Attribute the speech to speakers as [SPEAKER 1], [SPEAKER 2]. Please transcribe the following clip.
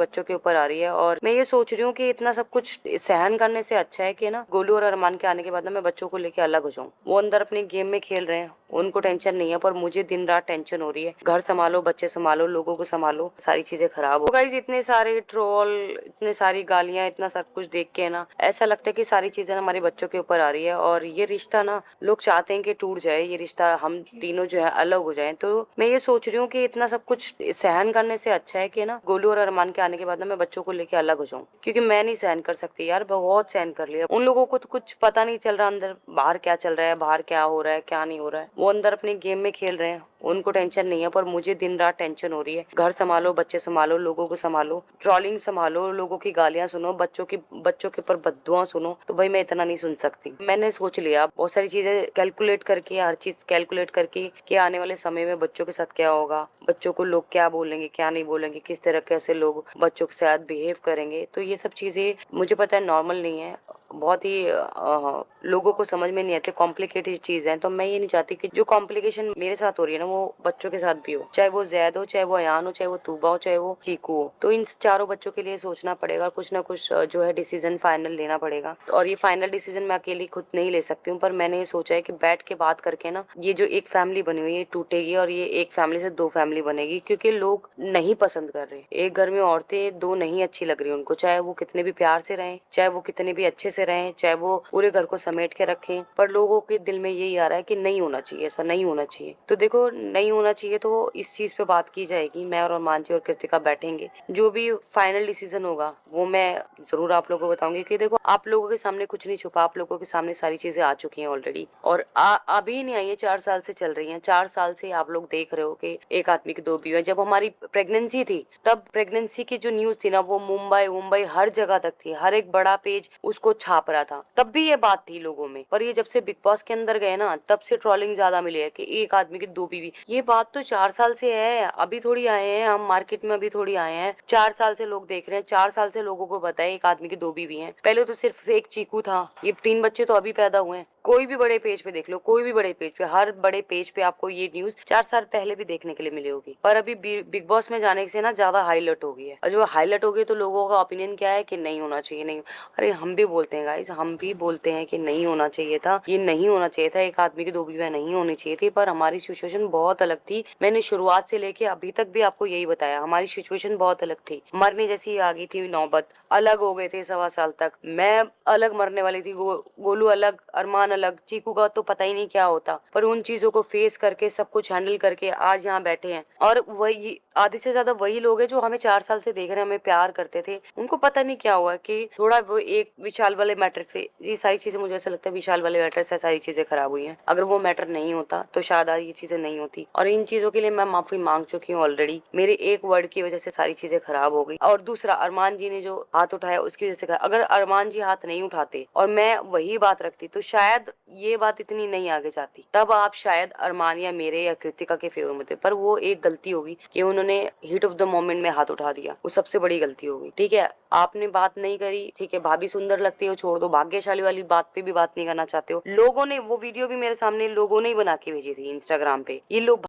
[SPEAKER 1] बच्चों के ऊपर आ रही है। और मैं ये सोच रही हूँ कि इतना सब कुछ सहन करने से अच्छा है कि ना गोलू और अरमान के आने के बाद ना मैं बच्चों को लेके अलग हो जाऊँ। वो अंदर अपने गेम में खेल रहे हैं, उनको टेंशन नहीं है, पर मुझे दिन रात टेंशन हो रही है। घर संभालो, बच्चे संभालो, लोगों को संभालो, सारी चीजें खराब हो। गाइस इतने सारे ट्रोल, इतने सारी गालियां, इतना सब कुछ देख के ना ऐसा लगता है कि सारी चीजें ना हमारे बच्चों के ऊपर आ रही है। और ये रिश्ता ना लोग चाहते हैं कि टूट जाए, ये रिश्ता हम तीनों जो है अलग हो जाए। तो मैं ये सोच रही हूँ कि इतना सब कुछ सहन करने से अच्छा है कि ना गोलू और अरमान के आने के बाद ना मैं बच्चों को लेके अलग हो जाऊँ, क्योंकि मैं नहीं सहन कर सकती यार, बहुत सहन कर लिया। उन लोगों को तो कुछ पता नहीं चल रहा अंदर बाहर क्या चल रहा है, बाहर क्या हो रहा है क्या नहीं हो रहा है। वो अंदर अपने गेम में खेल रहे हैं, उनको टेंशन नहीं है, पर मुझे दिन रात टेंशन हो रही है। घर संभालो, बच्चे संभालो, लोगों को संभालो, ट्रोलिंग संभालो, लोगों की गालियां सुनो, बच्चों के ऊपर बद्दुआ सुनो। तो भाई मैं इतना नहीं सुन सकती। मैंने सोच लिया बहुत सारी चीजें कैलकुलेट करके, हर चीज कैलकुलेट करके कि आने वाले समय में बच्चों के साथ क्या होगा, बच्चों को लोग क्या बोलेंगे क्या नहीं बोलेंगे, किस तरह कैसे लोग बच्चों के साथ बिहेव करेंगे। तो ये सब चीजें मुझे पता है नॉर्मल नहीं है, बहुत ही लोगों को समझ में नहीं आते, कॉम्प्लिकेटेड चीज है। तो मैं ये नहीं चाहती कि जो कॉम्प्लिकेशन मेरे साथ हो रही है ना वो बच्चों के साथ भी हो, चाहे वो जैद हो, चाहे वो अयान हो, चाहे वो तूबा हो, चाहे वो चीकू हो। तो इन चारों बच्चों के लिए सोचना पड़ेगा, कुछ ना कुछ जो है डिसीजन फाइनल लेना पड़ेगा। और ये फाइनल डिसीजन मैं अकेली खुद नहीं ले सकती हूँ, पर मैंने ये सोचा है कि बैठ के बात करके ना ये जो एक फैमिली बनी हुई है टूटेगी, और ये एक फैमिली से दो फैमिली बनेगी। क्योंकि लोग नहीं पसंद कर रहे, एक घर में औरतें दो नहीं अच्छी लग रही उनको, चाहे वो कितने भी प्यार से रहें, चाहे वो कितने भी अच्छे से रहें, चाहे वो पूरे घर को समेट के रखें, पर लोगों के दिल में यही आ रहा है कि नहीं होना चाहिए, ऐसा नहीं होना चाहिए। तो देखो नहीं होना चाहिए तो इस चीज पे बात की जाएगी। मैं और अरमान जी और कृतिका बैठेंगे, जो भी फाइनल डिसीजन होगा वो मैं जरूर आप लोगों को बताऊंगी। कि देखो आप लोगों के सामने कुछ नहीं छुपा, आप लोगों के सामने सारी चीजें आ चुकी हैं ऑलरेडी, और अभी नहीं आई है, 4 साल से चल रही हैं। 4 साल से आप लोग देख रहे हो कि एक आदमी की दो बीवी है। जब हमारी प्रेगनेंसी थी तब प्रेगनेंसी की जो न्यूज थी ना वो मुंबई मुंबई हर जगह तक थी, हर एक बड़ा पेज उसको छाप रहा था, तब भी ये बात थी लोगों में। पर ये जब से बिग बॉस के अंदर गए ना तब से ट्रोलिंग ज्यादा मिली है कि एक आदमी की दो बीवी। ये बात तो 4 साल से है, अभी थोड़ी आए हैं हम मार्केट में, अभी थोड़ी आए हैं। 4 साल से लोग देख रहे हैं, 4 साल से लोगों को पता है एक आदमी की दो बीवी हैं। पहले तो सिर्फ एक चीकू था, ये 3 बच्चे तो अभी पैदा हुए हैं। कोई भी बड़े पेज पे देख लो, कोई भी बड़े पेज पे, हर बड़े पेज पे आपको ये न्यूज 4 साल पहले भी देखने के लिए मिली होगी। पर अभी बिग बॉस में जाने से ना ज्यादा हाईलाइट हो गई है, और जो हाईलाइट हो गई तो लोगों का ओपिनियन क्या है कि नहीं होना चाहिए। नहीं, अरे हम भी बोलते हैं गाइस, हम भी बोलते हैं कि नहीं होना चाहिए था, ये नहीं होना चाहिए था, एक आदमी की दो बीवियां नहीं होनी चाहिए थी। पर हमारी सिचुएशन बहुत अलग थी। मैंने शुरुआत से लेके अभी तक भी आपको यही बताया, हमारी सिचुएशन बहुत अलग थी। मरने जैसी आ गई थी नौबत, अलग हो गए थे 1.25 साल तक। मैं अलग मरने वाली थी, गोलू अलग, अरमान अलग, चीकू का तो पता ही नहीं क्या होता। पर उन चीजों को फेस करके, सब कुछ हैंडल करके आज यहाँ बैठे हैं। और वही आधे से ज्यादा वही लोग हैं जो हमें 4 साल से देख रहे हैं, हमें प्यार करते थे। उनको पता नहीं क्या हुआ कि थोड़ा वो एक विशाल वाले मैटर से, ये सारी चीजें मुझे ऐसा लगता है विशाल वाले मैटर से सारी चीजें खराब हुई हैं। अगर वो मैटर नहीं होता तो शायद आज ये चीजें नहीं होती। और इन चीजों के लिए मैं माफी मांग चुकी हूँ ऑलरेडी। मेरे एक वर्ड की वजह से सारी चीजें खराब हो गई। और दूसरा, अरमान जी ने जो हाथ उठाया उसकी वजह से अगर अरमान जी हाथ नहीं उठाते और मैं वही बात रखती तो शायद ये बात इतनी नहीं आगे जाती। तब आप शायद अरमान या मेरे या कृतिका के फेवर में थे। पर वो एक गलती होगी कि उन्होंने हीट ऑफ द मोमेंट में हाथ उठा दिया, वो सबसे बड़ी गलती होगी। ठीक है, आपने बात नहीं करी, ठीक है, भाभी सुंदर लगती हो छोड़ दो, भाग्यशाली वाली बात पे भी बात नहीं करना चाहते हो। लोगों ने वो वीडियो भी मेरे सामने लोगों ने ही बना के भेजी थी इंस्टाग्राम पे। ये लोग